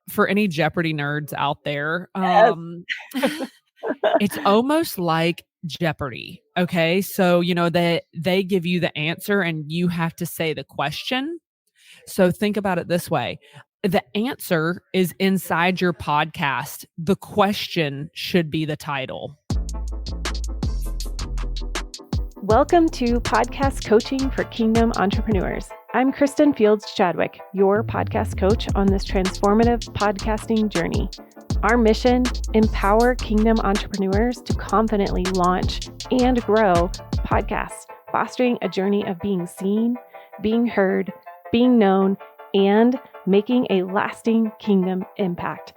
for any Jeopardy nerds out there, Yes. it's almost like Jeopardy. Okay. So, they give you the answer and you have to say the question. So think about it this way. The answer is inside your podcast. The question should be the title. Welcome to Podcast Coaching for Kingdom Entrepreneurs. I'm Kristin Fields Chadwick, your podcast coach on this transformative podcasting journey. Our mission, empower Kingdom entrepreneurs to confidently launch and grow podcasts, fostering a journey of being seen, being heard, being known, and making a lasting kingdom impact.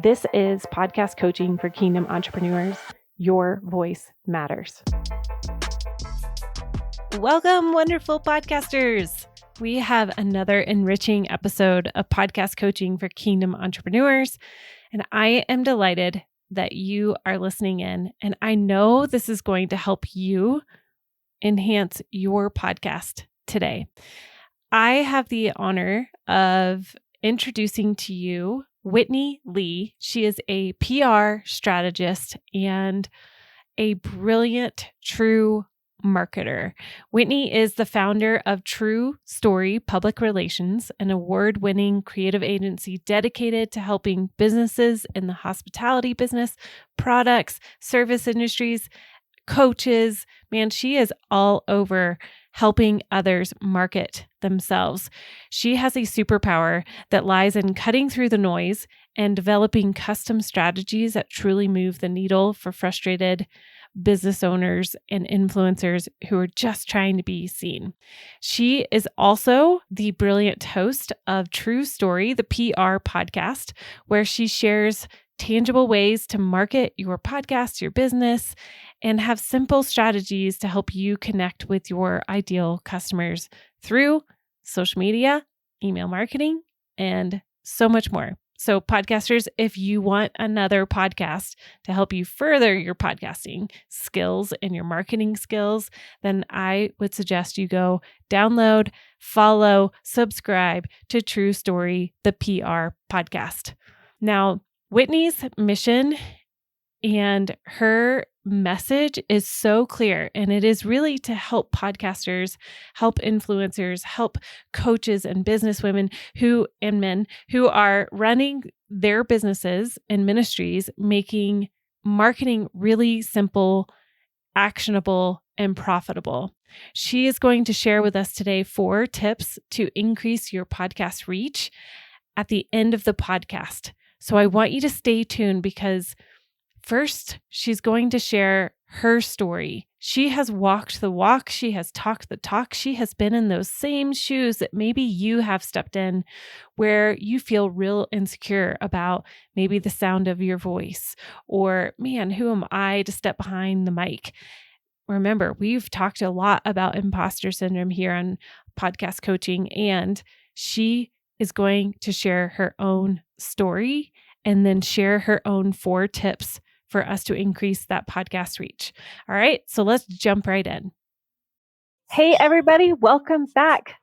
This is Podcast Coaching for Kingdom Entrepreneurs. Your voice matters. Welcome, wonderful podcasters. We have another enriching episode of Podcast Coaching for Kingdom Entrepreneurs, and I am delighted that you are listening in, and I know this is going to help you enhance your podcast today. I have the honor of introducing to you Whitney Lee. She is a PR strategist and a brilliant, true marketer. Whitney is the founder of True Story Public Relations, an award-winning creative agency dedicated to helping businesses in the hospitality business, products, service industries, coaches. Man, she is all over helping others market themselves. She has a superpower that lies in cutting through the noise and developing custom strategies that truly move the needle for frustrated business owners and influencers who are just trying to be seen. She is also the brilliant host of True Story, the PR podcast, where she shares tangible ways to market your podcast, your business, and have simple strategies to help you connect with your ideal customers through social media, email marketing, and so much more. So podcasters, if you want another podcast to help you further your podcasting skills and your marketing skills, then I would suggest you go download, follow, subscribe to True Story, the PR podcast. Now, Whitney's mission and her message is so clear, and it is really to help podcasters, help influencers, help coaches and businesswomen and men who are running their businesses and ministries, making marketing really simple, actionable, and profitable. She is going to share with us today 4 tips to increase your podcast reach at the end of the podcast. So I want you to stay tuned because first, she's going to share her story. She has walked the walk. She has talked the talk. She has been in those same shoes that maybe you have stepped in where you feel real insecure about maybe the sound of your voice or, man, who am I to step behind the mic? Remember, we've talked a lot about imposter syndrome here on podcast coaching, and she is going to share her own story and then share her own 4 tips for us to increase that podcast reach. All right, so let's jump right in. Hey, everybody, welcome back.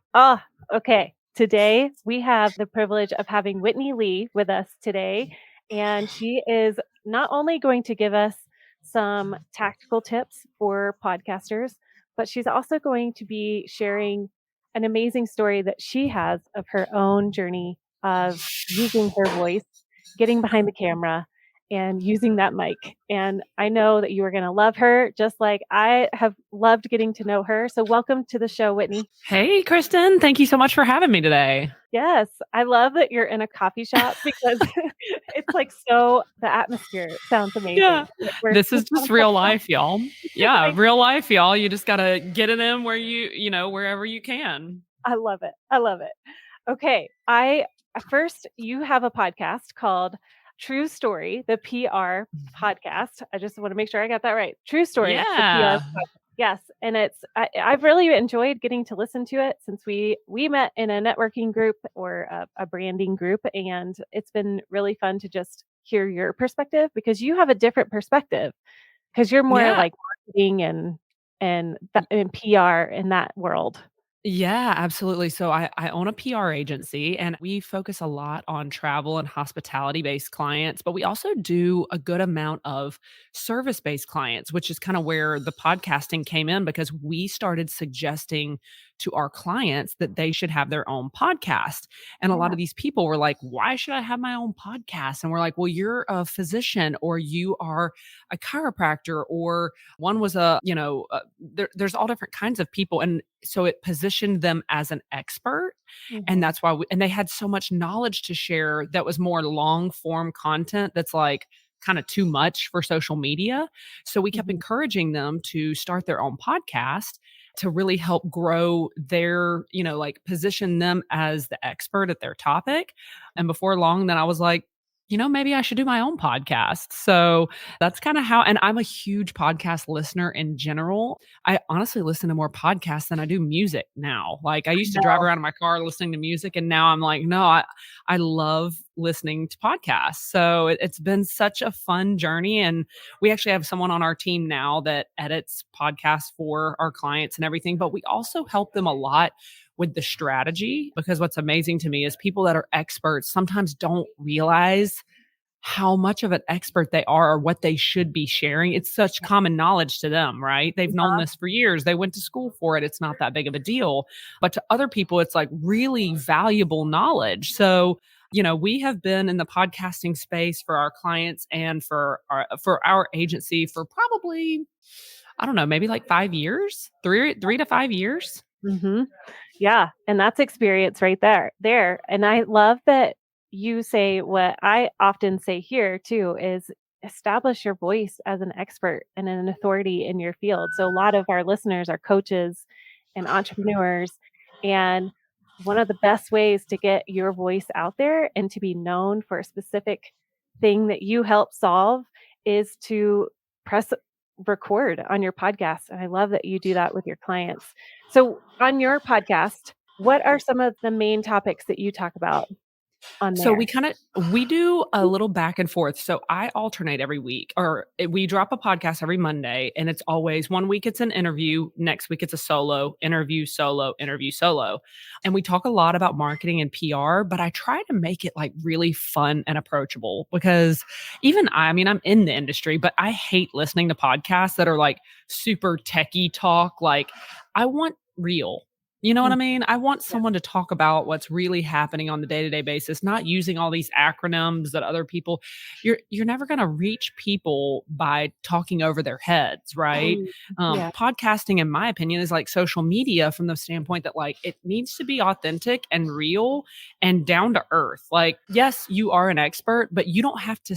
Okay. Today, we have the privilege of having Whitney Lee with us today, and she is not only going to give us some tactical tips for podcasters, but she's also going to be sharing an amazing story that she has of her own journey of using her voice, getting behind the camera, and using that mic. And I know that you are going to love her, just like I have loved getting to know her. So welcome to the show, Whitney. Hey, Kristin. Thank you so much for having me today. Yes. I love that you're in a coffee shop because it's like the atmosphere sounds amazing. Yeah. This is just real life, y'all. Yeah. Real life, y'all. You just got to get it in where wherever you can. I love it. Okay. First, you have a podcast called True Story, the PR podcast. I just want to make sure I got that right. True Story, the PR podcast. Yes. And I've really enjoyed getting to listen to it since we met in a networking group or a branding group. And it's been really fun to just hear your perspective because you have a different perspective because you're more like marketing and PR in that world. Yeah, absolutely. So I own a PR agency and we focus a lot on travel and hospitality based clients, but we also do a good amount of service based clients, which is kind of where the podcasting came in because we started suggesting to our clients that they should have their own podcast. And a lot Yeah. of these people were like, why should I have my own podcast? And we're like, well, you're a physician or you are a chiropractor or one was there's all different kinds of people. And so it positioned them as an expert, and Mhm. that's why and they had so much knowledge to share that was more long form content that's like kind of too much for social media. So we kept Mhm. encouraging them to start their own podcast to really help grow their, like position them as the expert at their topic. And before long, then I was like, maybe I should do my own podcast. So that's kind of how, and I'm a huge podcast listener in general. I honestly listen to more podcasts than I do music now. Like I I used to drive know. around in my car listening to music, and now I'm like, no, I love listening to podcasts. So it's been such a fun journey, and we actually have someone on our team now that edits podcasts for our clients and everything. But we also help them a lot with the strategy because what's amazing to me is people that are experts sometimes don't realize how much of an expert they are or what they should be sharing. It's such common knowledge to them, right? They've known Uh-huh. this for years. They went to school for it. It's not that big of a deal. But to other people, it's like really valuable knowledge. So, we have been in the podcasting space for our clients and for our agency for probably, I don't know, maybe like 5 years, three to 5 years. Mhm. Yeah, and that's experience right there. And I love that you say what I often say here too is establish your voice as an expert and an authority in your field. So a lot of our listeners are coaches and entrepreneurs, and one of the best ways to get your voice out there and to be known for a specific thing that you help solve is to press record on your podcast. And I love that you do that with your clients. So, on your podcast, what are some of the main topics that you talk about on So there? we do a little back and forth. So I alternate every week, we drop a podcast every Monday, and it's always one week it's an interview, next week it's a solo interview, solo interview, solo, and we talk a lot about marketing and PR. But I try to make it like really fun and approachable because I mean, I'm in the industry, but I hate listening to podcasts that are like super techie talk. Like I want real. You know what Mm, I mean? I want yeah. someone to talk about what's really happening on the day-to-day basis, not using all these acronyms that other people you're never going to reach people by talking over their heads, right? Mm, yeah. Podcasting, in my opinion, is like social media from the standpoint that like it needs to be authentic and real and down to earth. Like, yes, you are an expert, but you don't have to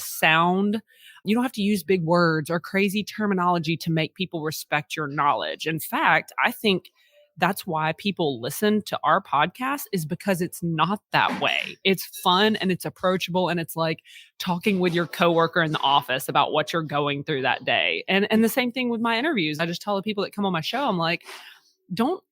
use big words or crazy terminology to make people respect your knowledge. In fact, I think that's why people listen to our podcast is because it's not that way. It's fun and it's approachable and it's like talking with your coworker in the office about what you're going through that day. And the same thing with my interviews. I just tell the people that come on my show, I'm like, don't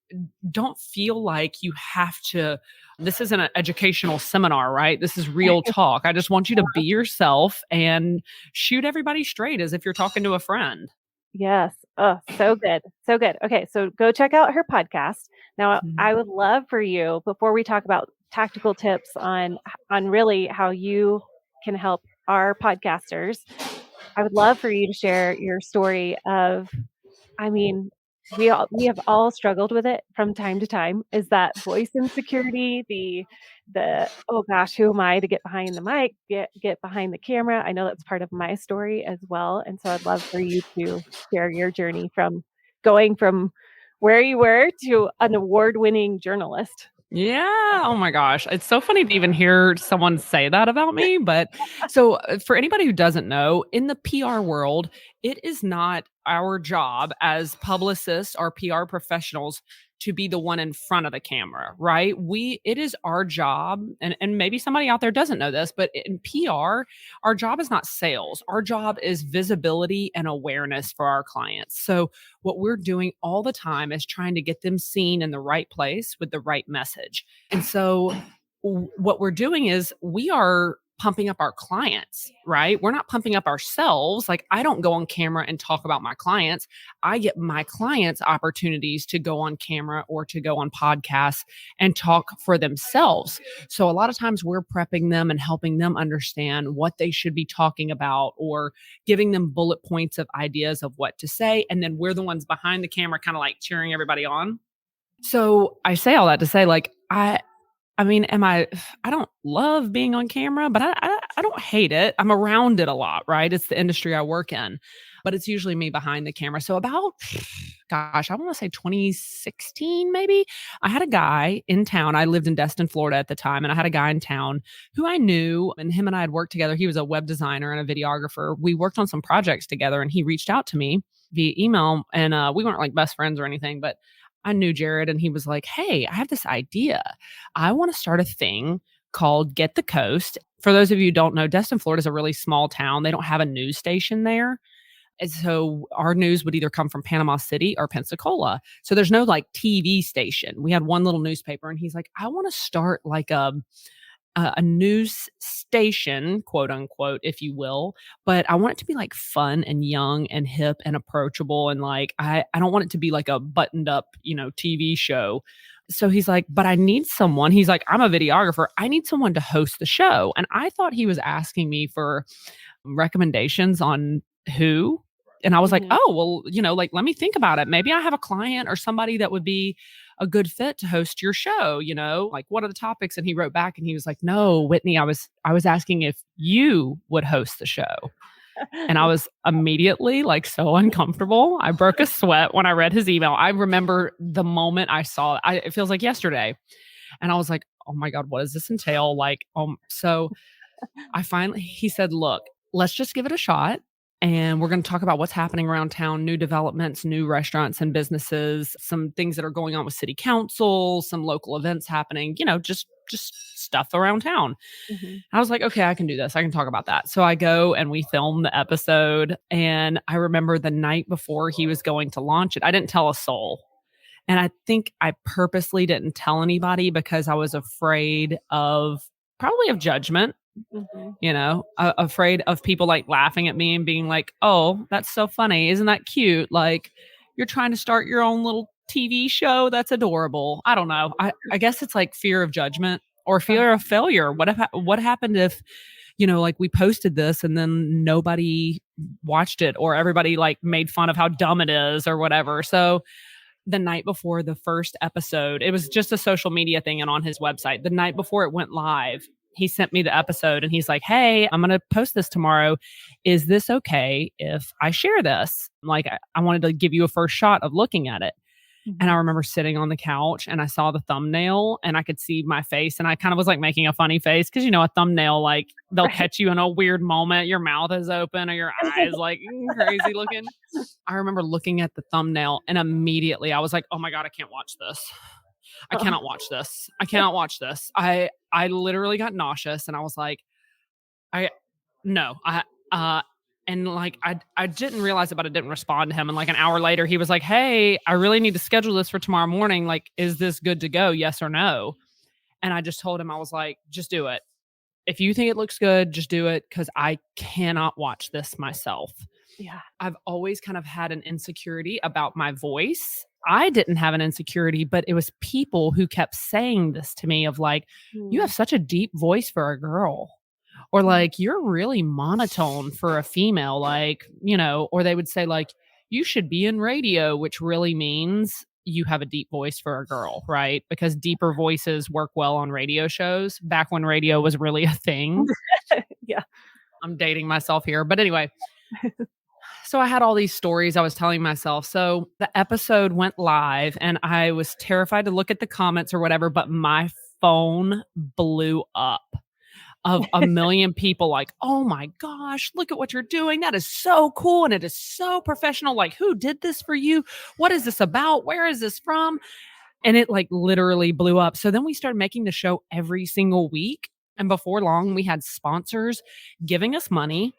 don't feel like you have to this isn't an educational seminar, right? This is real talk. I just want you to be yourself and shoot everybody straight as if you're talking to a friend. Yes. Oh, so good. So good. Okay, so go check out her podcast. Now, Mhm. I would love for you before we talk about tactical tips on really how you can help our podcasters. I would love for you to share your story of I mean, we have all struggled with it from time to time. Is that voice insecurity, the, "Oh gosh, who am I to get behind the mic, get behind the camera?" I know that's part of my story as well, and so I'd love for you to share your journey from going from where you were to an award-winning journalist. Yeah. Oh my gosh. It's so funny to even hear someone say that about me. But for anybody who doesn't know, in the PR world, it is not our job as publicists or PR professionals to be the one in front of the camera, right? It is our job, and maybe somebody out there doesn't know this, but in PR, our job is not sales. Our job is visibility and awareness for our clients. So what we're doing all the time is trying to get them seen in the right place with the right message. And so what we're doing is we are pumping up our clients, right? We're not pumping up ourselves. Like, I don't go on camera and talk about my clients. I get my clients opportunities to go on camera or to go on podcasts and talk for themselves. So a lot of times we're prepping them and helping them understand what they should be talking about, or giving them bullet points of ideas of what to say. And then we're the ones behind the camera, kind of like cheering everybody on. So I say all that to say, like, I mean, I don't love being on camera, but I don't hate it. I'm around it a lot, right? It's the industry I work in, but it's usually me behind the camera. So about, gosh, I want to say 2016, maybe. I had a guy in town. I lived in Destin, Florida at the time, and I had a guy in town who I knew, and him and I had worked together. He was a web designer and a videographer. We worked on some projects together, and he reached out to me via email, and we weren't like best friends or anything, but I knew Jared, and he was like, "Hey, I have this idea. I want to start a thing called Get the Coast." For those of you who don't know, Destin, Florida is a really small town. They don't have a news station there. And so our news would either come from Panama City or Pensacola. So there's no like TV station. We had one little newspaper, and he's like, "I want to start like a news station, quote unquote, if you will, but I want it to be like fun and young and hip and approachable. And like, I don't want it to be like a buttoned up, TV show." So he's like, "But I need someone." He's like, "I'm a videographer. I need someone to host the show." And I thought he was asking me for recommendations on who. And I was like, Mhm. "Oh, well, like, let me think about it. Maybe I have a client or somebody that would be a good fit to host your show, like, what are the topics?" And he wrote back and he was like, "No, Whitney, I was asking if you would host the show." And I was immediately like so uncomfortable. I broke a sweat when I read his email. I remember the moment I saw it. It feels like yesterday. And I was like, "Oh my God, what does this entail?" Like, so he said, "Look, let's just give it a shot. And we're going to talk about what's happening around town, new developments, new restaurants and businesses, some things that are going on with city council, some local events happening, just stuff around town." Mhm. I was like, "Okay, I can do this. I can talk about that." So I go and we film the episode. And I remember the night before he was going to launch it, I didn't tell a soul. And I think I purposely didn't tell anybody because I was afraid of, probably of judgment, Mhm. afraid of people like laughing at me and being like, "Oh, that's so funny. Isn't that cute? Like, you're trying to start your own little TV show. That's adorable." I don't know. I guess it's like fear of judgment or Uh, fear of failure. What happened if, like, we posted this and then nobody watched it, or everybody like made fun of how dumb it is or whatever. So the night before the first episode, it was just a social media thing and on his website. The night before it went live, he sent me the episode and he's like, "Hey, I'm going to post this tomorrow. Is this okay if I share this?" Like, I wanted to give you a first shot of looking at it. And I Mhm. remember sitting on the couch and I saw the thumbnail and I could see my face, and I kind of was like making a funny face because, a thumbnail, like, they'll Right. catch you in a weird moment. Your mouth is open or your eyes like crazy looking. I remember looking at the thumbnail and immediately I was like, "Oh my God, I can't watch this. I Oh. cannot watch this. I cannot watch this." I literally got nauseous and I was like, I no, and like I didn't realize it, but I didn't respond to him. And like an hour later, he was like, "Hey, I really need to schedule this for tomorrow morning. Like, is this good to go? Yes or no?" And I just told him, I was like, "Just do it. If you think it looks good, just do it, because I cannot watch this myself." Yeah. I've always kind of had an insecurity about my voice. I didn't have an insecurity, but it was people who kept saying this to me of like, "You have Mm. such a deep voice for a girl." Or Mhm. like, "You're really monotone for a female." Like, or they would say like, "You should be in radio," which really means you have a deep voice for a girl, right? Because deeper voices work well on radio shows back when radio was really a thing. Yeah. I'm dating myself here. But anyway, so I had all these stories I was telling myself. So the episode went live and I was terrified to look at the comments or whatever, but my phone blew up of a million people like, "Oh my gosh, look at what you're doing. That is so cool. And it is so professional. Like, who did this for you? What is this about? Where is this from?" And it like literally blew up. So then we started making the show every single week. And before long, we had sponsors giving us money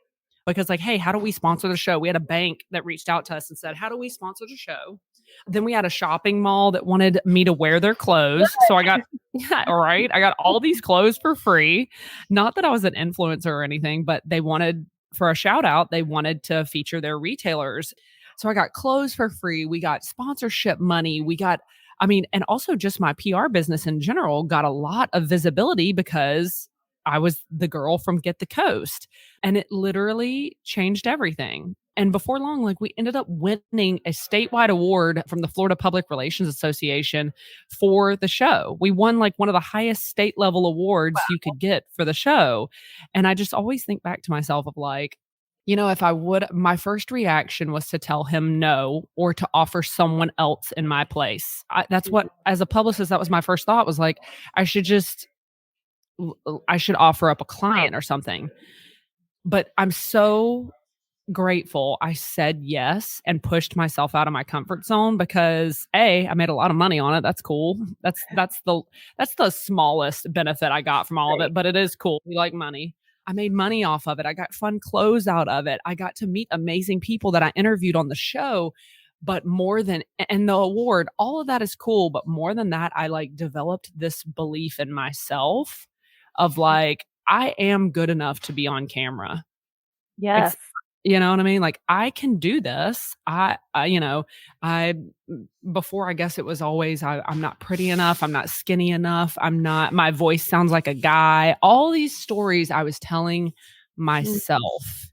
because, like, "Hey, how do we sponsor the show?" We had a bank that reached out to us and said, "How do we sponsor the show?" Then we had a shopping mall that wanted me to wear their clothes. So I got, yeah, all right. I got all these clothes for free. Not that I was an influencer or anything, but they wanted, for a shout out, they wanted to feature their retailers. So I got clothes for free. We got sponsorship money. We got, I mean, and also just my PR business in general got a lot of visibility because I was the girl from Get the Coast. And it literally changed everything. And before long, like we ended up winning a statewide award from the Florida Public Relations Association for the show. We won like one of the highest state level awards you could get for the show. And I just always think back to myself of like, you know, if I would, my first reaction was to tell him no or to offer someone else in my place. That's what, as a publicist, that was my first thought was like, I should just, I should offer up a client or something. But I'm so grateful I said yes and pushed myself out of my comfort zone because I made a lot of money on it. That's cool. That's the smallest benefit I got from all of it, but it is cool. We like money. I made money off of it. I got fun clothes out of it. I got to meet amazing people that I interviewed on the show. But more than, and the award, all of that is cool. But more than that, I like developed this belief in myself of like, I am good enough to be on camera. Yes. You know what I mean? Like I can do this. You know, I before I guess it was always I'm not pretty enough. I'm not skinny enough. I'm not. My voice sounds like a guy. All these stories I was telling myself.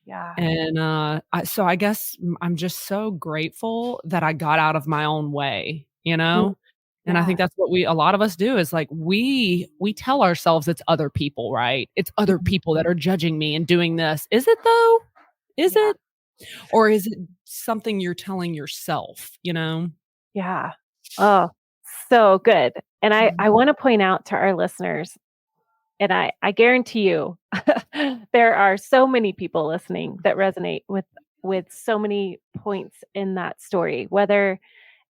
Yeah. And so I guess I'm just so grateful that I got out of my own way. You know. And I think that's what a lot of us do is like we tell ourselves it's other people, right? It's other people that are judging me and doing this. Is it though? Is it? Or is it something you're telling yourself, you know? Yeah. Oh, so good. And I want to point out to our listeners, and I guarantee you, there are so many people listening that resonate with so many points in that story, whether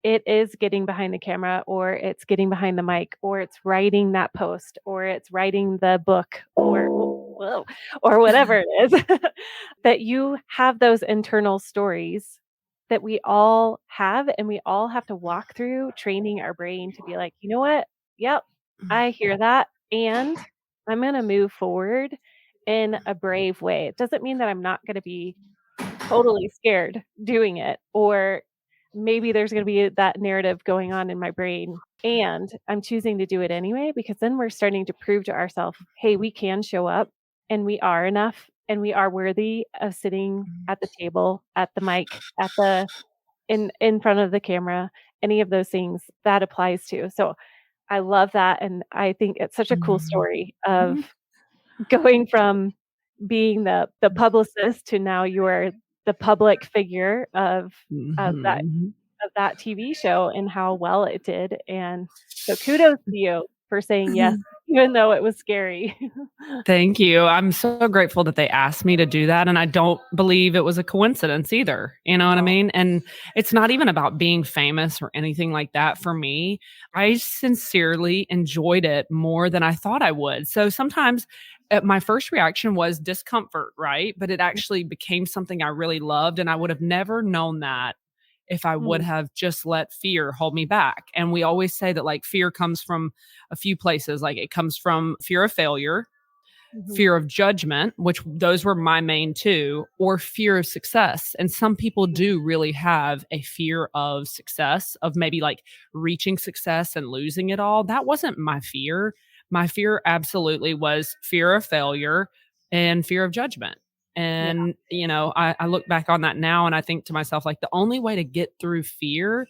it is getting behind the camera or it's getting behind the mic or it's writing that post or it's writing the book or whatever it is that you have those internal stories that we all have and we all have to walk through training our brain to be like, you know what? Yep, I hear that. And I'm going to move forward in a brave way. It doesn't mean that I'm not going to be totally scared doing it, or maybe there's going to be that narrative going on in my brain and I'm choosing to do it anyway, because then we're starting to prove to ourselves, hey, we can show up and we are enough and we are worthy of sitting at the table, at the mic, at the in front of the camera, any of those things that applies to. So I love that. And I think it's such a cool story of going from being the publicist to now you're the public figure of that of that TV show and how well it did. And so kudos to you for saying yes, even though it was scary. Thank you. I'm so grateful that they asked me to do that. And I don't believe it was a coincidence either. You know what I mean? And it's not even about being famous or anything like that for me. I sincerely enjoyed it more than I thought I would. So sometimes my first reaction was discomfort, right? But it actually became something I really loved. And I would have never known that if I would have just let fear hold me back. And we always say that like fear comes from a few places. Like it comes from fear of failure, fear of judgment, which those were my main two, or fear of success. And some people do really have a fear of success, of maybe like reaching success and losing it all. That wasn't my fear. My fear absolutely was fear of failure and fear of judgment. And, you know, I look back on that now and I think to myself, like the only way to get through fear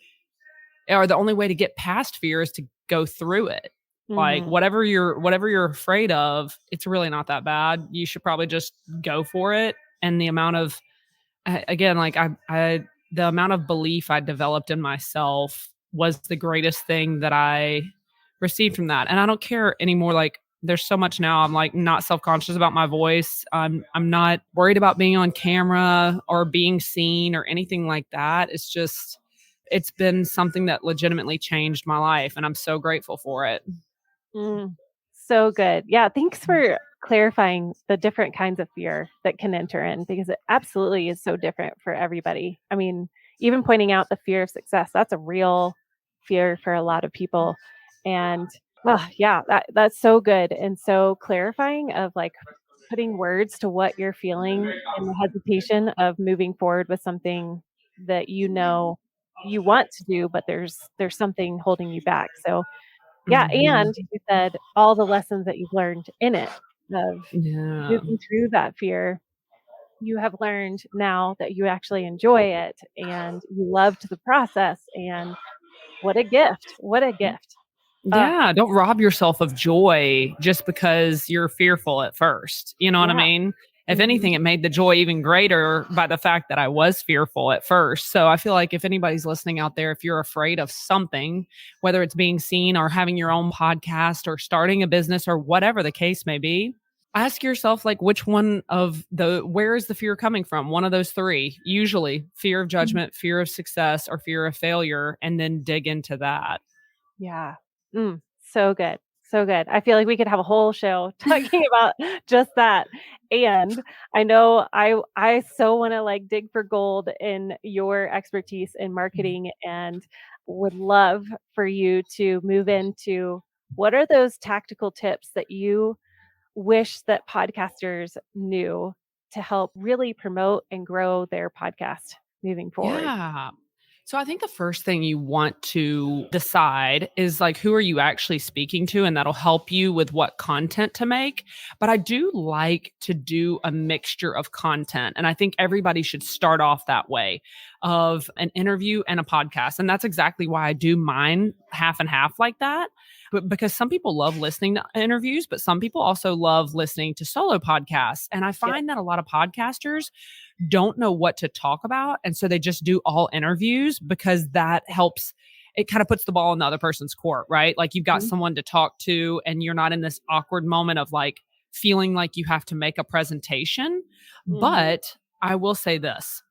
or the only way to get past fear is to go through it. Like whatever you're afraid of, it's really not that bad. You should probably just go for it. And the amount of, again, like the amount of belief I developed in myself was the greatest thing that I received from that. And I don't care anymore. Like there's so much now. I'm like not self-conscious about my voice. I'm not worried about being on camera or being seen or anything like that. It's just, it's been something that legitimately changed my life. And I'm so grateful for it. So good. Yeah. Thanks for clarifying the different kinds of fear that can enter in, because it absolutely is so different for everybody. I mean, even pointing out the fear of success, that's a real fear for a lot of people. And yeah, that's so good and so clarifying of like putting words to what you're feeling and the hesitation of moving forward with something that you want to do, but there's something holding you back. So yeah, Mhm. and you said all the lessons that you've learned in it of Yeah. moving through that fear, you have learned now that you actually enjoy it and you loved the process, and what a gift. What a gift. Uh, Yeah, don't rob yourself of joy just because you're fearful at first. You know what I yeah. mean? If Mhm. anything, it made the joy even greater by the fact that I was fearful at first. So I feel like if anybody's listening out there, if you're afraid of something, whether it's being seen or having your own podcast or starting a business or whatever the case may be, ask yourself like which one of the where is the fear coming from? One of those three, usually fear of Mhm. judgment, fear of success, or fear of failure, and then dig into that. Yeah. So good. So good. I feel like we could have a whole show talking about just that. And I know I so want to like dig for gold in your expertise in marketing and would love for you to move into what are those tactical tips that you wish that podcasters knew to help really promote and grow their podcast moving forward? Yeah. So I think the first thing you want to decide is like who are you actually speaking to, and that'll help you with what content to make. But I do like to do a mixture of content, and I think everybody should start off that way of an interview and a podcast. And that's exactly why I do mine half and half like that. But because some people love listening to interviews, but some people also love listening to solo podcasts. And I Yep. find that a lot of podcasters don't know what to talk about. And so they just do all interviews because that helps. It kind of puts the ball in the other person's court, right? Like you've got Mhm. someone to talk to and you're not in this awkward moment of like feeling like you have to make a presentation. Mhm. But I will say this: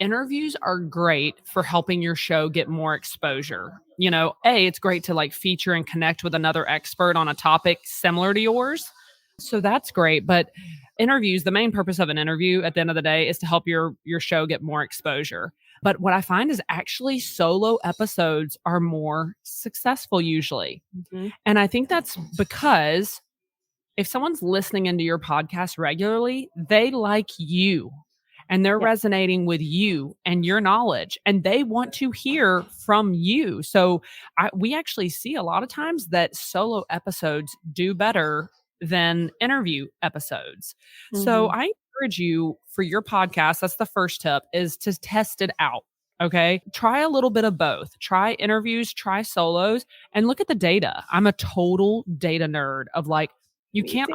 interviews are great for helping your show get more exposure. You know, it's great to like feature and connect with another expert on a topic similar to yours. So that's great, but interviews, the main purpose of an interview at the end of the day is to help your show get more exposure. But what I find is actually solo episodes are more successful usually. Mhm. And I think that's because if someone's listening into your podcast regularly, they like you and they're Yep. resonating with you and your knowledge and they want to hear from you. So we actually see a lot of times that solo episodes do better than interview episodes. So Mhm. I encourage you for your podcast, that's the first tip, is to test it out. Okay. Try a little bit of both. Try interviews, try solos, and look at the data. I'm a total data nerd of like, Me too. you can't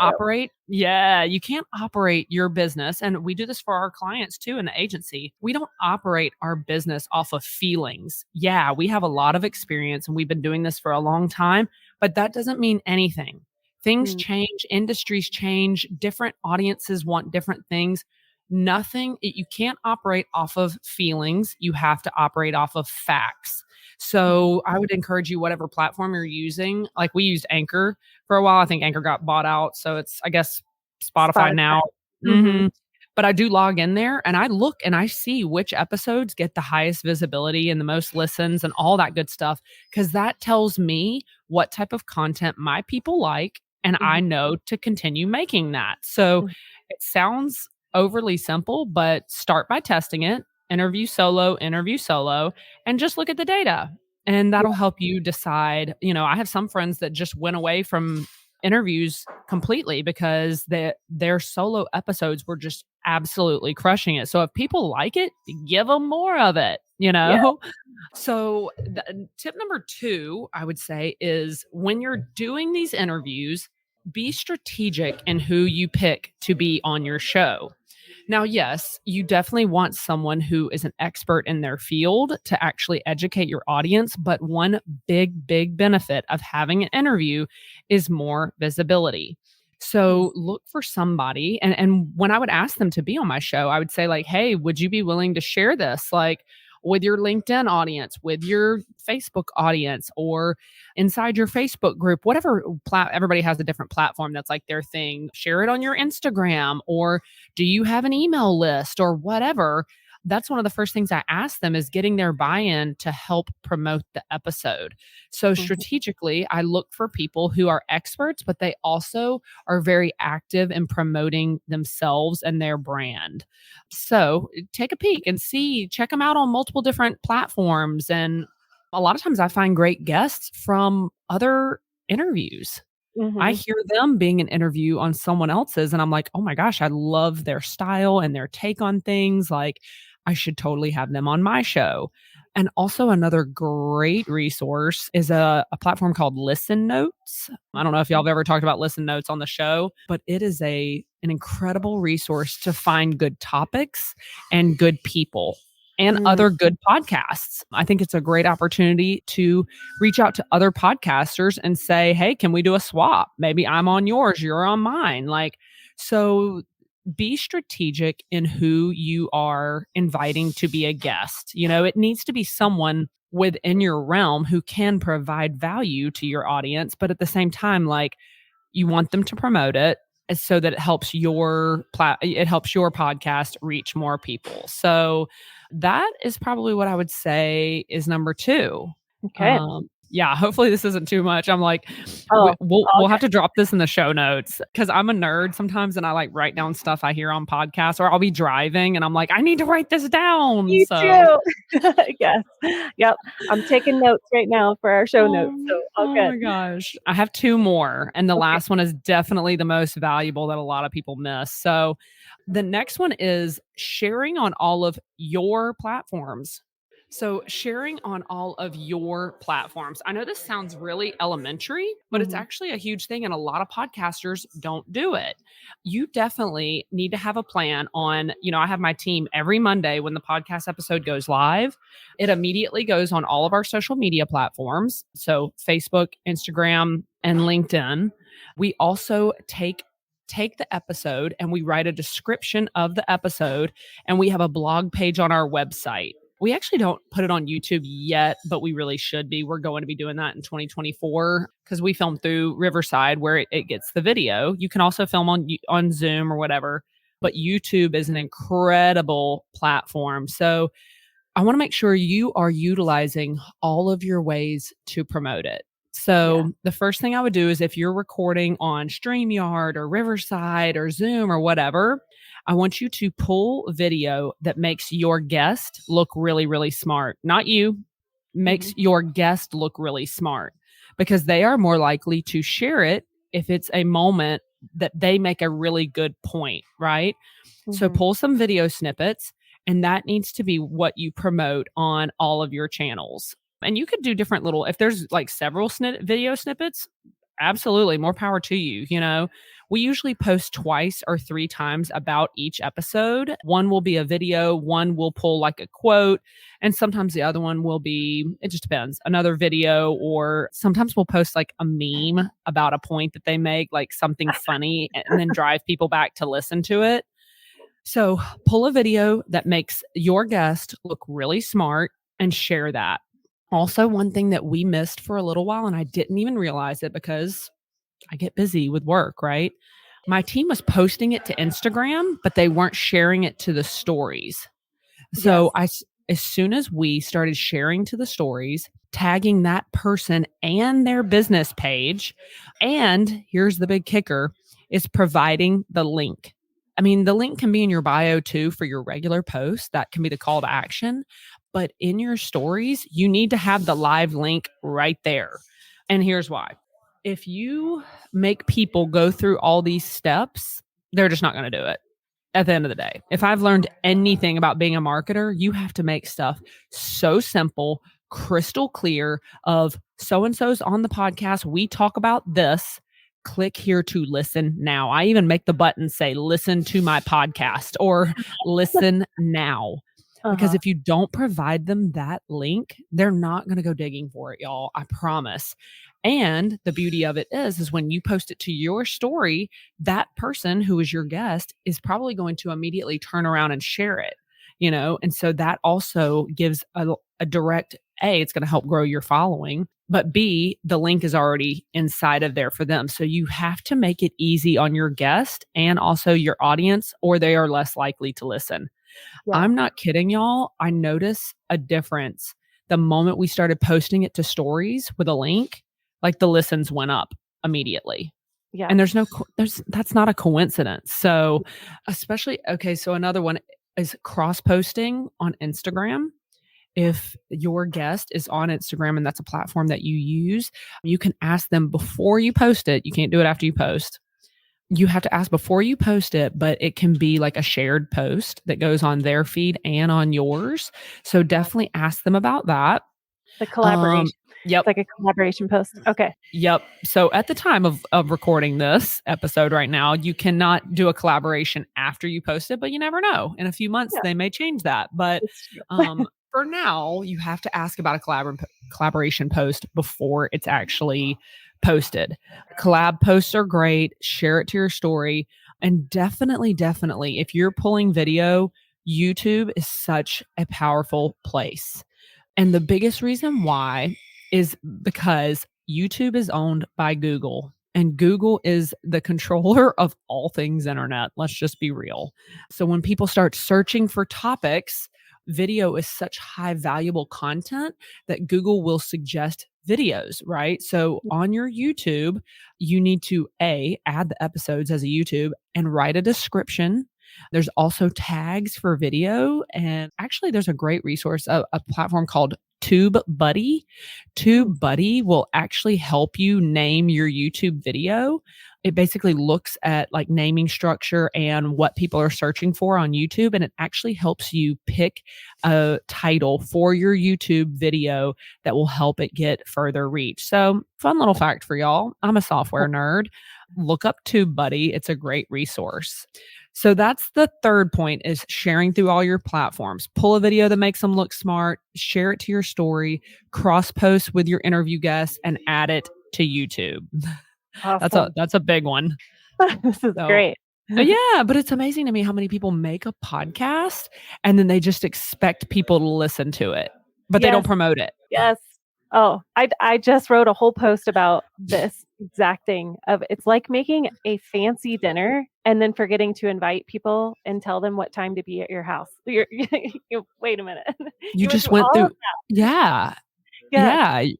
operate your business. And we do this for our clients too in the agency. We don't operate our business off of feelings. Yeah, we have a lot of experience and we've been doing this for a long time, but that doesn't mean anything. Things Mm. change, industries change, different audiences want different things. You can't operate off of feelings. You have to operate off of facts. Mhm. So I would encourage you, whatever platform you're using, like we used Anchor for a while. I think Anchor got bought out, so it's I guess Spotify Spotify. now. Mhm. Mhm. But I do log in there and I look and I see which episodes get the highest visibility and the most listens and all that good stuff because that tells me what type of content my people like and I Mhm. know to continue making that. So Mhm. it sounds overly simple, but start by testing it, interview solo, and just look at the data. And Yeah. that'll help you decide. You know, I have some friends that just went away from interviews completely because their solo episodes were just absolutely crushing it. So if people like it, give them more of it, you Yeah. know? So tip number 2, I would say is when you're doing these interviews, be strategic in who you pick to be on your show. Now, yes, you definitely want someone who is an expert in their field to actually educate your audience. But one big benefit of having an interview is more visibility. Mm. So look for somebody. And when I would ask them to be on my show, I would say, like, hey, would you be willing to share this? Like, with your LinkedIn audience, with your Facebook audience, or inside your Facebook group, whatever everybody has a different platform that's like their thing. Share it on your Instagram, or do you have an email list or whatever? that's one of the first things I ask them is getting their buy-in to help promote the episode. So Mhm. strategically, I look for people who are experts, but they also are very active in promoting themselves and their brand. So take a peek and see, check them out on multiple different platforms. And a lot of times I find great guests from other interviews. I Mhm. hear them being an interview on someone else's, and I'm like, "Oh my gosh, I love their style and their take on things, like, I should totally have them on my show." And also another great resource is a platform called Listen Notes. I don't know if y'all Mhm. have ever talked about Listen Notes on the show, but it is an incredible resource to find good topics and good people and Mm. other good podcasts. I think it's a great opportunity to reach out to other podcasters and say, "Hey, can we do a swap? Maybe I'm on yours, you're on mine." Like, so be strategic in who you are inviting to be a guest. It needs to be someone within your realm who can provide value to your audience, but at the same time, like, you want them to promote it so that it helps your podcast reach more people. So that is probably what I would say is number 2. Okay. Yeah, hopefully this isn't too much. I'm like, Oh, we'll all have good. to drop this in the show notes because I'm a nerd sometimes and I like write down stuff I hear on podcasts, or I'll be driving and I'm like, I need to write this down. Me So too. Yes. Yep. I'm taking notes right now for our show notes, so all oh good. my gosh. I have 2 more, and the Okay. last one is definitely the most valuable that a lot of people miss. So, the next one is sharing on all of your platforms. So, sharing on all of your platforms. I know this sounds really elementary, but it's Mhm. actually a huge thing, and a lot of podcasters don't do it. You definitely need to have a plan on, I have my team every Monday when the podcast episode goes live. It immediately goes on all of our social media platforms. So Facebook, Instagram, and LinkedIn. We also take the episode and we write a description of the episode, and we have a blog page on our website. We actually don't put it on YouTube yet, but we really should be. We're going to be doing that in 2024 because we film through Riverside where it gets the video. You can also film on Zoom or whatever, but YouTube is an incredible platform. So I want to make sure you are utilizing all of your ways to promote it. Yeah. So, the first thing I would do is if you're recording on StreamYard or Riverside or Zoom or whatever, I want you to pull video that makes your guest look really, really smart. Not you, makes Mhm. your guest look really smart because they are more likely to share it if it's a moment that they make a really good point, right? So Mhm. pull some video snippets, and that needs to be what you promote on all of your channels. And you could do different if there's like several video snippets, absolutely more power to you. We usually post twice or 3 times about each episode. One will be a video, one will pull like a quote, and sometimes the other one will be, it just depends, another video, or sometimes we'll post like a meme about a point that they make, like something funny, and then drive people back to listen to it. So pull a video that makes your guest look really smart and share that. Also, one thing that we missed for a little while, and I didn't even realize it because I get busy with work, right? My team was posting it to Instagram, but they weren't sharing it to the stories. Yes. So as soon as we started sharing to the stories, tagging that person and their business page, and here's the big kicker, is providing the link. I mean, the link can be in your bio too for your regular post. That can be the call to action. But in your stories, you need to have the live link right there. And here's why. If you make people go through all these steps, they're just not going to do it at the end of the day. If I've learned anything about being a marketer, you have to make stuff so simple, crystal clear of so and so's on the podcast. We talk about this. Click here to listen now. I even make the button say, listen to my podcast or listen now. Because Uh-huh. if you don't provide them that link, they're not going to go digging for it, y'all. I promise. And the beauty of it is when you post it to your story, that person who is your guest is probably going to immediately turn around and share it. And so that also gives a direct A, it's going to help grow your following, but B, the link is already inside of there for them. So you have to make it easy on your guest and also your audience, or they are less likely to listen. Yeah. I'm not kidding y'all. I notice a difference the moment we started posting it to stories with a link, like the listens went up immediately. Yes. And that's not a coincidence. So, especially okay, so another one is cross posting on Instagram. If your guest is on Instagram and that's a platform that you use, you can ask them before you post it. You can't do it after you post. You have to ask before you post it, but it can be like a shared post that goes on their feed and on yours. So definitely ask them about that. The collaboration. Yep. It's like a collaboration post. Okay. Yep. So at the time of recording this episode right now, you cannot do a collaboration after you post it, but you never know. In a few months, Yeah, they may change that. But it's true. for now, you have to ask about a collaboration post before it's actually posted. Collab posts are great. Share it to your story. And definitely, definitely, if you're pulling video, YouTube is such a powerful place. And the biggest reason why is because YouTube is owned by Google, and Google is the controller of all things internet. Let's just be real. So when people start searching for topics, video is such high valuable content that Google will suggest videos, right? So on your YouTube, you need to add the episodes as a YouTube and write a description. There's also tags for video. And actually, there's a great resource, a platform called TubeBuddy. TubeBuddy will actually help you name your YouTube video. It basically looks at like naming structure and what people are searching for on YouTube. And it actually helps you pick a title for your YouTube video that will help it get further reach. So, fun little fact for y'all, I'm a software nerd. Look up TubeBuddy. It's a great resource. So that's the third point, is sharing through all your platforms. Pull a video that makes them look smart, share it to your story, cross post with your interview guests, and add it to YouTube. Awesome. That's a big one. This is So, great. yeah, but it's amazing to me how many people make a podcast and then they just expect people to listen to it, but they don't Yes. promote it. Yes. Oh, I just wrote a whole post about this exact thing of it's like making a fancy dinner and then forgetting to invite people and tell them what time to be at your house. Wait a minute. You You went just through went all through of that. Yeah. Yes. Yeah.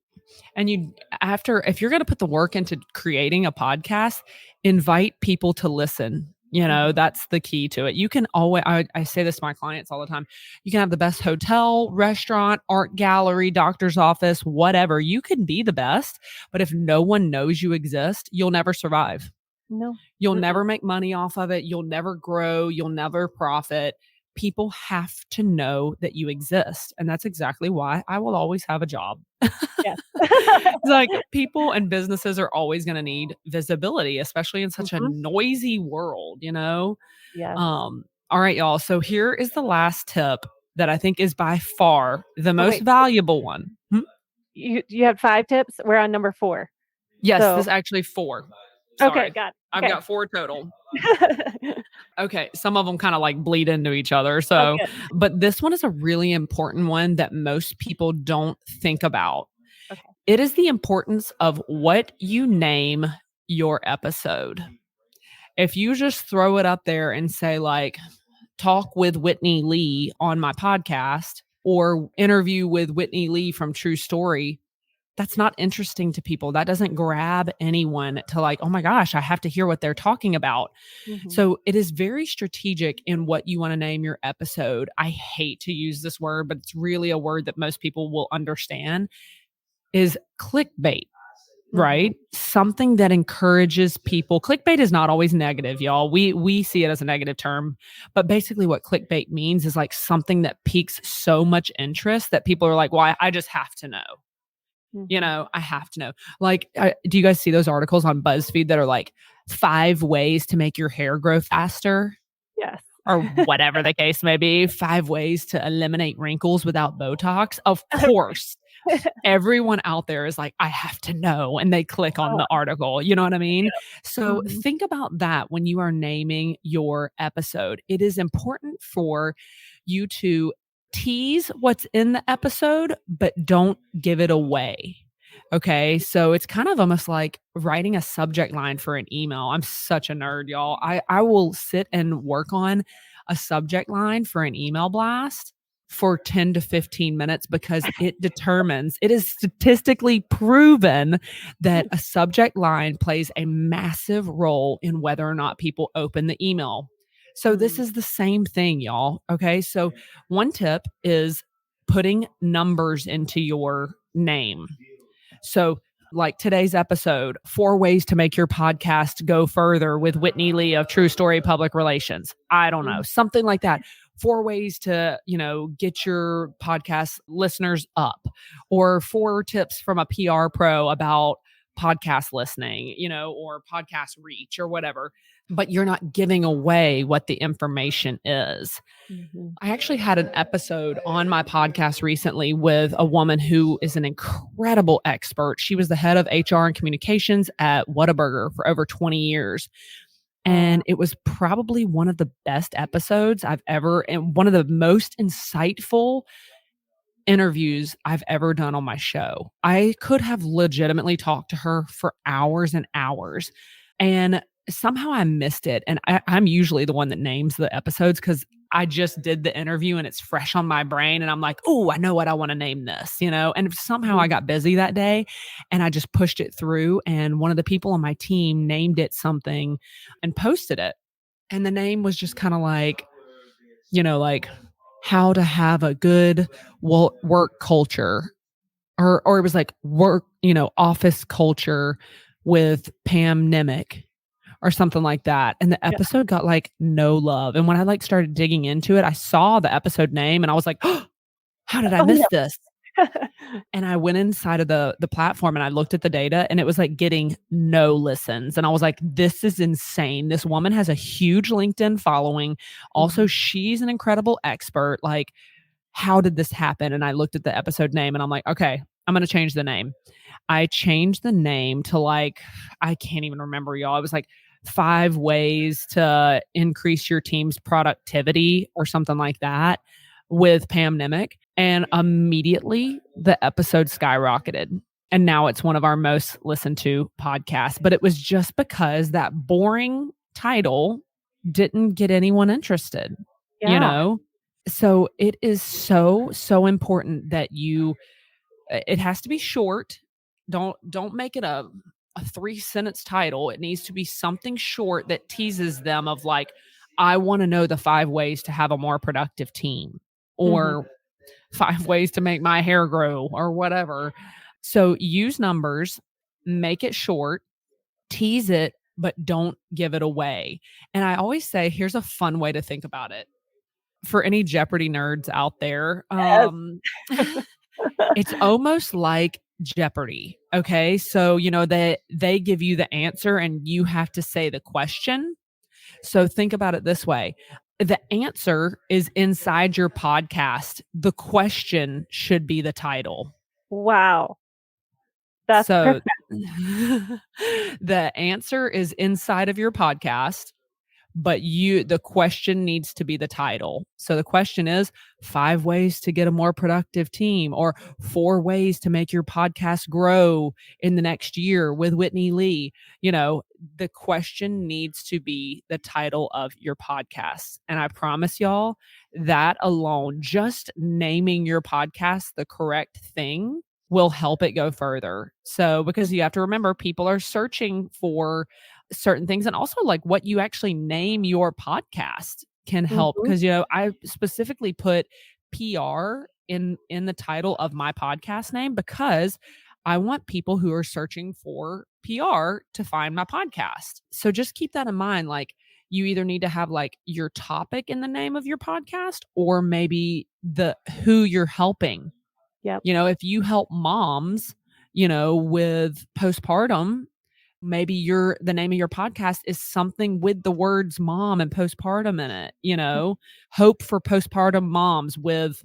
And if you're going to put the work into creating a podcast, invite people to listen. That's the key to it. You can always, I say this to my clients all the time. You can have the best hotel, restaurant, art gallery, doctor's office, whatever. You can be the best, but if no one knows you exist, you'll never survive. No. You'll Mm-mm. never make money off of it. You'll never grow. You'll never profit. People have to know that you exist. And that's exactly why I will always have a job. Yes. It's like people and businesses are always going to need visibility, especially in such a Mhm. noisy world. Yes. All right, y'all. So here is the last tip that I think is by far the Oh, most wait. valuable one. You had 5 tips. We're on number 4. Yes, So, this is actually 4. okay, Sorry. got it. I've Okay. got 4 total. Okay, some of them kind of like bleed into each other. Oh, So, good. but this one is a really important one that most people don't think about. Okay. It is the importance of what you name your episode. If you just throw it up there and say like talk with Whitney Lee on my podcast or interview with Whitney Lee from True Story, that's not interesting to people. That doesn't grab anyone to like, oh my gosh, I have to hear what they're talking about. Mhm. So it is very strategic in what you want to name your episode. I hate to use this word, but it's really a word that most people will understand, is clickbait. Right? Something that encourages people. Clickbait is not always negative, y'all. We see it as a negative term, but basically what clickbait means is like something that piques so much interest that people are like, "Well, I just have to know." I have to know. Like, do you guys see those articles on BuzzFeed that are like 5 ways to make your hair grow faster? Yes. Or whatever the case may be, 5 ways to eliminate wrinkles without Botox. Of course, everyone out there is like, I have to know. And they click on the article. You know what I mean? So think about that when you are naming your episode. It is important for you to tease what's in the episode, but don't give it away. Okay. So it's kind of almost like writing a subject line for an email. I'm such a nerd, y'all. I will sit and work on a subject line for an email blast for 10 to 15 minutes because it is statistically proven that a subject line plays a massive role in whether or not people open the email. So this is the same thing, y'all. Okay. So one tip is putting numbers into your name. So like today's episode, 4 ways to make your podcast go further with Whitney Lee of True Story Public Relations. I don't know, something like that. 4 ways to, get your podcast listeners up, or 4 tips from a PR pro about podcast listening, or podcast reach or whatever. But you're not giving away what the information is. I actually had an episode on my podcast recently with a woman who is an incredible expert. She was the head of HR and communications at Whataburger for over 20 years. And it was probably one of the best episodes I've ever, and one of the most insightful interviews I've ever done on my show. I could have legitimately talked to her for hours and hours. And somehow I missed it. And I'm usually the one that names the episodes because I just did the interview and it's fresh on my brain. And I'm like, oh, I know what I want to name this, And somehow I got busy that day and I just pushed it through. And one of the people on my team named it something and posted it. And the name was just kind of like, like how to have a good work culture, or it was like work, office culture with Pam Nimick or something like that. And the episode got like no love. And when I started digging into it, I saw the episode name and I was like, oh, how did I miss this? And I went inside of the platform and I looked at the data and it was like getting no listens. And I was like, this is insane. This woman has a huge LinkedIn following. Also, she's an incredible expert. Like, how did this happen? And I looked at the episode name and I'm like, okay, I'm going to change the name. I changed the name to I can't even remember, y'all. It was like 5 ways to increase your team's productivity or something like that with Pam Nimick. And immediately the episode skyrocketed. And now it's one of our most listened to podcasts. But it was just because that boring title didn't get anyone interested, So it is so, so important that it has to be short. Don't make it a 3-sentence title. It needs to be something short that teases them of like, I want to know the 5 ways to have a more productive team, or 5 ways to make my hair grow, or whatever. So use numbers, make it short, tease it, but don't give it away. And I always say, here's a fun way to think about it. For any Jeopardy nerds out there, it's almost like Jeopardy. Okay. So, they give you the answer and you have to say the question. So think about it this way. The answer is inside your podcast. The question should be the title. Wow. That's so perfect. The answer is inside of your podcast, but the question needs to be the title. So the question is 5 ways to get a more productive team, or 4 ways to make your podcast grow in the next year with Whitney Lee. The question needs to be the title of your podcast. And I promise y'all that alone, just naming your podcast the correct thing will help it go further. So, because you have to remember, people are searching for certain things, and also like what you actually name your podcast can help. Because I specifically put PR in the title of my podcast name because I want people who are searching for PR to find my podcast. So just keep that in mind. Like, you either need to have like your topic in the name of your podcast, or maybe the who you're helping. Yep. If you help moms, with postpartum, maybe the name of your podcast is something with the words mom and postpartum in it, hope for postpartum moms with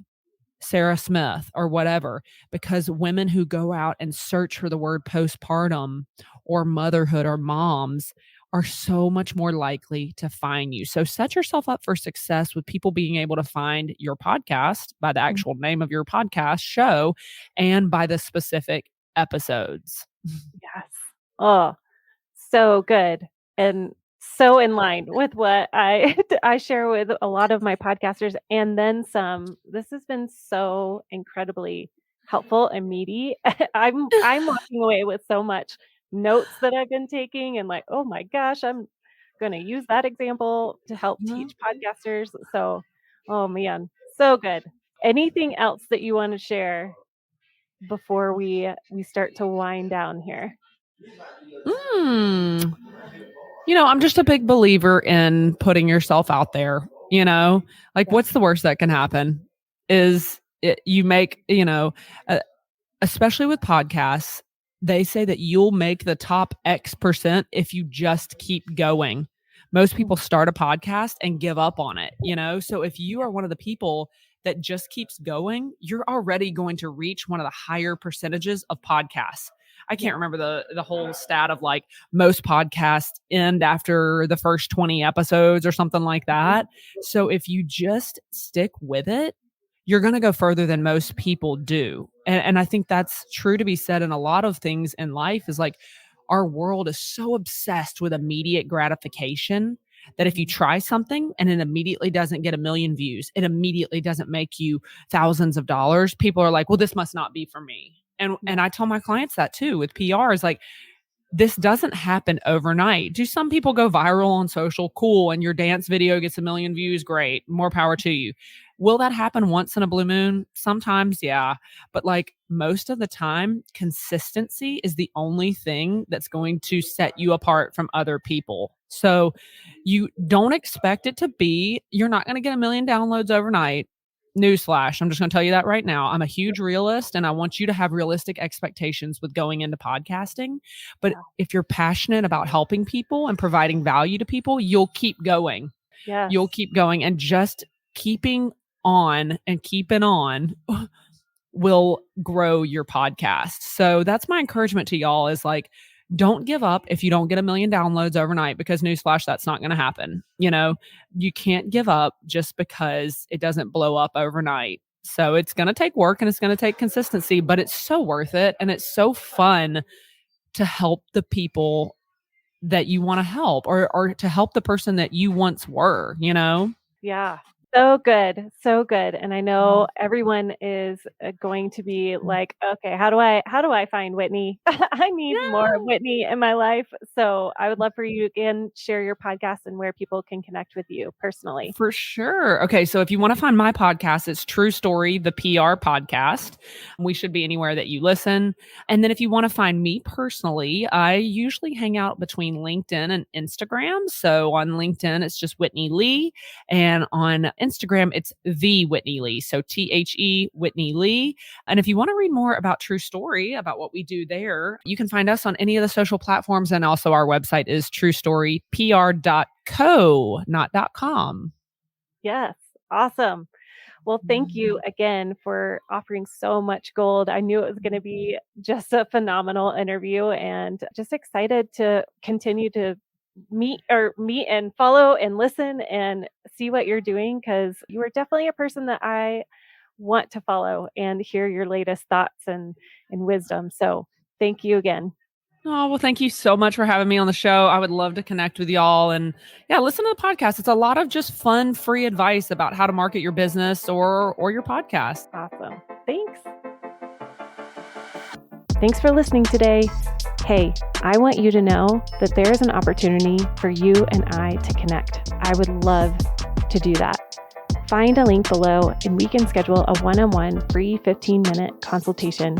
Sarah Smith or whatever, because women who go out and search for the word postpartum or motherhood or moms are so much more likely to find you. So set yourself up for success with people being able to find your podcast by the actual name of your podcast show and by the specific episodes. Yes. Oh, so good. And so in line with what I I share with a lot of my podcasters and then some. This has been so incredibly helpful and meaty. I'm walking away with so much notes that I've been taking and like, oh my gosh, I'm going to use that example to help Mhm. teach podcasters. So, oh man, so good. Anything else that you want to share before we start to wind down here? Mm. I'm just a big believer in putting yourself out there, like Yeah. what's the worst that can happen is you make, uh, especially with podcasts, they say that you'll make the top X% if you just keep going. Most Mm, people start a podcast and give up on it, So if you are one of the people that just keeps going, you're already going to reach one of the higher percentages of podcasts. I yeah. can't remember the whole stat of like most podcasts end after the first 20 episodes or something like Mhm. that. So if you just stick with it, you're going to go further than most people do. And I think that's true to be said in a lot of things in life is like our world is so obsessed with immediate gratification that if you Mhm. try something and it immediately doesn't get a million views, it immediately doesn't make you thousands of dollars, people are like, well, this must not be for me. Yeah. And I tell my clients that too with PR is like, this doesn't happen overnight. Do some people go viral on social? Cool. And your dance video gets a million views? Great. More power to you. Will that happen once in a blue moon? Sometimes, yeah. But like most of the time, consistency is the only thing that's going to set you apart from other people. So you don't expect it to be, you're not going to get a million downloads overnight. Newsflash. I'm just going to tell you that right now. I'm a huge realist and I want you to have realistic expectations with going into podcasting. But Yeah. if you're passionate about helping people and providing value to people, you'll keep going. Yes. You'll keep going and just keeping on and keeping on will grow your podcast. So that's my encouragement to y'all is like, don't give up if you don't get a million downloads overnight because newsflash, that's not going to happen. You can't give up just because it doesn't blow up overnight. So it's going to take work and it's going to take consistency, but it's so worth it. And it's so fun to help the people that you want to help or to help the person that you once were. Yeah. So good. So good. And I know Mhm. everyone is going to be like, okay, how do I find Whitney? I need more of Yeah. Whitney in my life. So I would love for you to again share your podcast and where people can connect with you personally. For sure. Okay, so if you want to find my podcast, it's True Story, the PR podcast. We should be anywhere that you listen. And then if you want to find me personally, I usually hang out between LinkedIn and Instagram. So on LinkedIn, it's just Whitney Lee. And on Instagram, it's the Whitney Lee. So Whitney Lee. And if you want to read more about True Story, about what we do there, you can find us on any of the social platforms. And also our website is truestorypr.co, not .com. Yes. Awesome. Well, thank you again for offering so much gold. I knew it was going to be just a phenomenal interview and just excited to continue to meet and follow and listen and see what you're doing because you are definitely a person that I want to follow and hear your latest thoughts and wisdom. So, thank you again. Oh, well, thank you so much for having me on the show. I would love to connect with y'all and yeah, listen to the podcast. It's a lot of just fun, free advice about how to market your business or your podcast. Awesome. Thanks. Thanks for listening today. Hey, I want you to know that there is an opportunity for you and I to connect. I would love to do that. Find a link below and we can schedule a one-on-one free 15-minute consultation.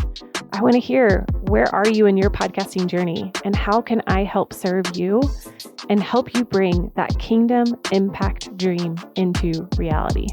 I want to hear, where are you in your podcasting journey and how can I help serve you and help you bring that kingdom impact dream into reality?